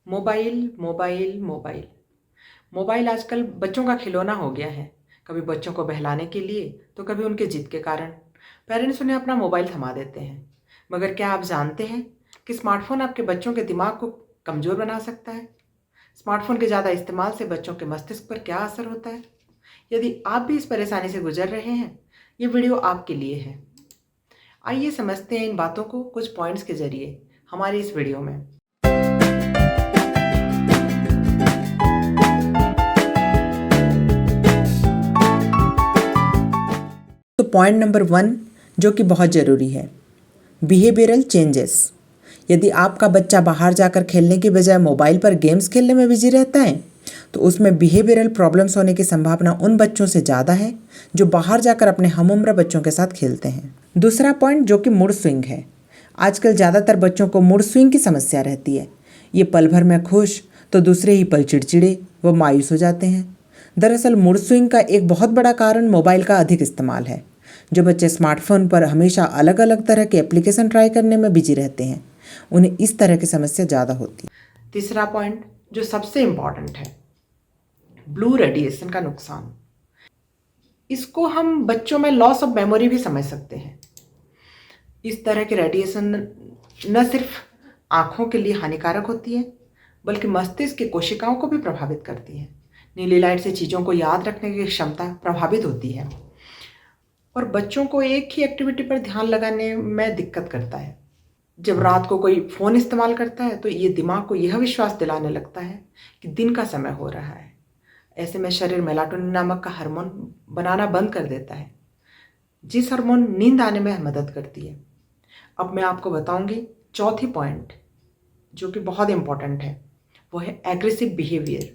Mobile mobile mobile mobile आजकल बच्चों का खिलौना हो गया है। कभी बच्चों को बहलाने के लिए तो कभी उनके जिद के कारण पेरेंट्स उन्हें अपना मोबाइल थमा देते हैं। मगर क्या आप जानते हैं कि स्मार्टफोन आपके बच्चों के दिमाग को कमज़ोर बना सकता है? स्मार्टफोन के ज़्यादा इस्तेमाल से बच्चों के मस्तिष्क पर क्या असर होता है? यदि आप भी इस परेशानी से गुजर रहे हैं, ये वीडियो आपके लिए है। आइए समझते हैं इन बातों को कुछ पॉइंट्स के जरिए हमारी इस वीडियो में। तो पॉइंट नंबर 1 जो कि बहुत ज़रूरी है, बिहेवियरल चेंजेस। यदि आपका बच्चा बाहर जाकर खेलने की बजाय मोबाइल पर गेम्स खेलने में बिजी रहता है तो उसमें बिहेवियरल प्रॉब्लम्स होने की संभावना उन बच्चों से ज़्यादा है जो बाहर जाकर अपने हमउम्र बच्चों के साथ खेलते हैं। दूसरा पॉइंट जो कि मूड स्विंग है। आजकल ज़्यादातर बच्चों को मूड स्विंग की समस्या रहती है। ये पल भर में खुश तो दूसरे ही पल चिड़चिड़े व मायूस हो जाते हैं। दरअसल मूड स्विंग का एक बहुत बड़ा कारण मोबाइल का अधिक इस्तेमाल है। जो बच्चे स्मार्टफोन पर हमेशा अलग अलग तरह के एप्लीकेशन ट्राई करने में बिजी रहते हैं, उन्हें इस तरह की समस्या ज़्यादा होती है। तीसरा पॉइंट जो सबसे इम्पॉर्टेंट है, ब्लू रेडिएशन का नुकसान। इसको हम बच्चों में लॉस ऑफ मेमोरी भी समझ सकते हैं। इस तरह की रेडिएशन न सिर्फ आँखों के लिए हानिकारक होती है बल्कि मस्तिष्क की कोशिकाओं को भी प्रभावित करती है। नीली लाइट से चीज़ों को याद रखने की क्षमता प्रभावित होती है और बच्चों को एक ही एक्टिविटी पर ध्यान लगाने में दिक्कत करता है। जब रात को कोई फ़ोन इस्तेमाल करता है तो ये दिमाग को यह विश्वास दिलाने लगता है कि दिन का समय हो रहा है। ऐसे में शरीर मेलाटोनिन नामक का हार्मोन बनाना बंद कर देता है, जिस हार्मोन नींद आने में मदद करती है। अब मैं आपको बताऊंगी चौथी पॉइंट जो कि बहुत इम्पॉर्टेंट है, वो है एग्रेसिव बिहेवियर।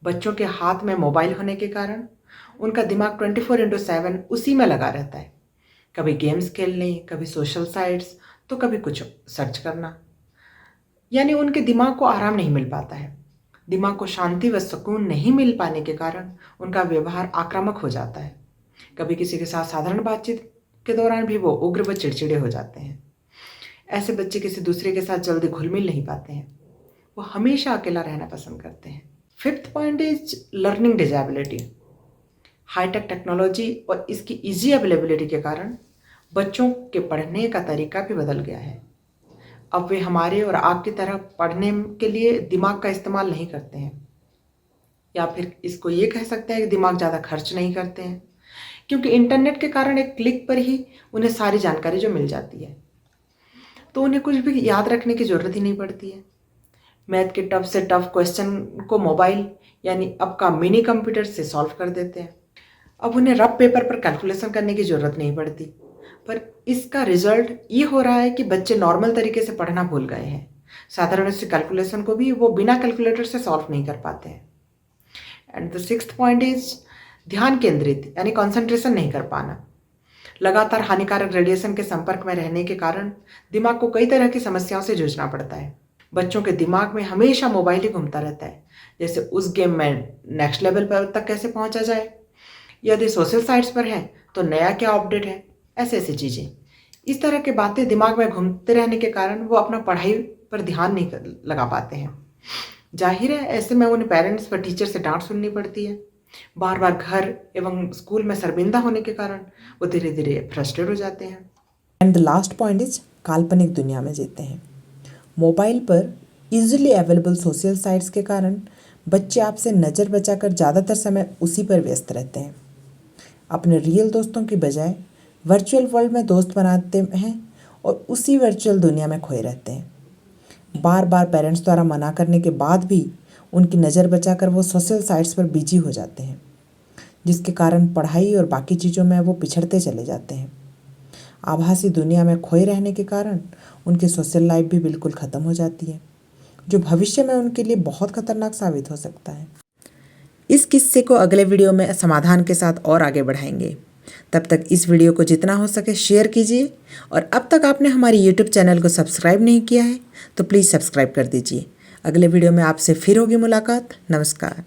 बच्चों के हाथ में मोबाइल होने के कारण उनका दिमाग 24/7 उसी में लगा रहता है। कभी गेम्स खेलने, कभी सोशल साइट्स, तो कभी कुछ सर्च करना। यानी उनके दिमाग को आराम नहीं मिल पाता है। दिमाग को शांति व सुकून नहीं मिल पाने के कारण उनका व्यवहार आक्रामक हो जाता है। कभी किसी के साथ साधारण बातचीत के दौरान भी वो उग्र व चिड़चिड़े हो जाते हैं। ऐसे बच्चे किसी दूसरे के साथ जल्दी घुल मिल नहीं पाते हैं। वो हमेशा अकेला रहना पसंद करते हैं। Fifth point is learning disability. High tech technology और इसकी इजी अवेलेबिलिटी के कारण बच्चों के पढ़ने का तरीका भी बदल गया है। अब वे हमारे और आपकी तरह पढ़ने के लिए दिमाग का इस्तेमाल नहीं करते हैं, या फिर इसको ये कह सकते हैं कि दिमाग ज़्यादा खर्च नहीं करते हैं, क्योंकि इंटरनेट के कारण एक क्लिक पर ही उन्हें सारी जानकारी जो मिल जाती है, तो उन्हें कुछ भी याद रखने की ज़रूरत ही नहीं पड़ती है। मैथ के टफ से टफ क्वेश्चन को मोबाइल यानी अब का मिनी कंप्यूटर से सॉल्व कर देते हैं। अब उन्हें रफ पेपर पर कैलकुलेशन करने की ज़रूरत नहीं पड़ती। पर इसका रिजल्ट ये हो रहा है कि बच्चे नॉर्मल तरीके से पढ़ना भूल गए हैं। साधारण से कैलकुलेशन को भी वो बिना कैलकुलेटर से सॉल्व नहीं कर पाते हैं। And the sixth point is ध्यान केंद्रित यानी कंसंट्रेशन नहीं कर पाना। लगातार हानिकारक रेडिएशन के संपर्क में रहने के कारण दिमाग को कई तरह की समस्याओं से जूझना पड़ता है। बच्चों के दिमाग में हमेशा मोबाइल ही घूमता रहता है, जैसे उस गेम में नेक्स्ट लेवल पर तक कैसे पहुंचा जाए, यदि सोशल साइट्स पर है तो नया क्या अपडेट है, ऐसे ऐसी चीज़ें। इस तरह की बातें दिमाग में घूमते रहने के कारण वो अपना पढ़ाई पर ध्यान नहीं लगा पाते हैं। जाहिर है ऐसे में उन्हें पेरेंट्स व टीचर से डांट सुननी पड़ती है। बार बार घर एवं स्कूल में शर्मिंदा होने के कारण वो धीरे धीरे फ्रस्ट्रेट हो जाते हैं। And the last point is काल्पनिक दुनिया में जीते हैं। मोबाइल पर इजीली अवेलेबल सोशल साइट्स के कारण बच्चे आपसे नज़र बचाकर ज़्यादातर समय उसी पर व्यस्त रहते हैं। अपने रियल दोस्तों की बजाय वर्चुअल वर्ल्ड में दोस्त बनाते हैं और उसी वर्चुअल दुनिया में खोए रहते हैं। बार बार पेरेंट्स द्वारा मना करने के बाद भी उनकी नज़र बचाकर वो सोशल साइट्स पर बिजी हो जाते हैं, जिसके कारण पढ़ाई और बाकी चीज़ों में वो पिछड़ते चले जाते हैं। आभासी दुनिया में खोए रहने के कारण उनकी सोशल लाइफ भी बिल्कुल ख़त्म हो जाती है, जो भविष्य में उनके लिए बहुत खतरनाक साबित हो सकता है। इस किस्से को अगले वीडियो में समाधान के साथ और आगे बढ़ाएंगे। तब तक इस वीडियो को जितना हो सके शेयर कीजिए और अब तक आपने हमारे YouTube चैनल को सब्सक्राइब नहीं किया है तो प्लीज़ सब्सक्राइब कर दीजिए। अगले वीडियो में आपसे फिर होगी मुलाकात। नमस्कार।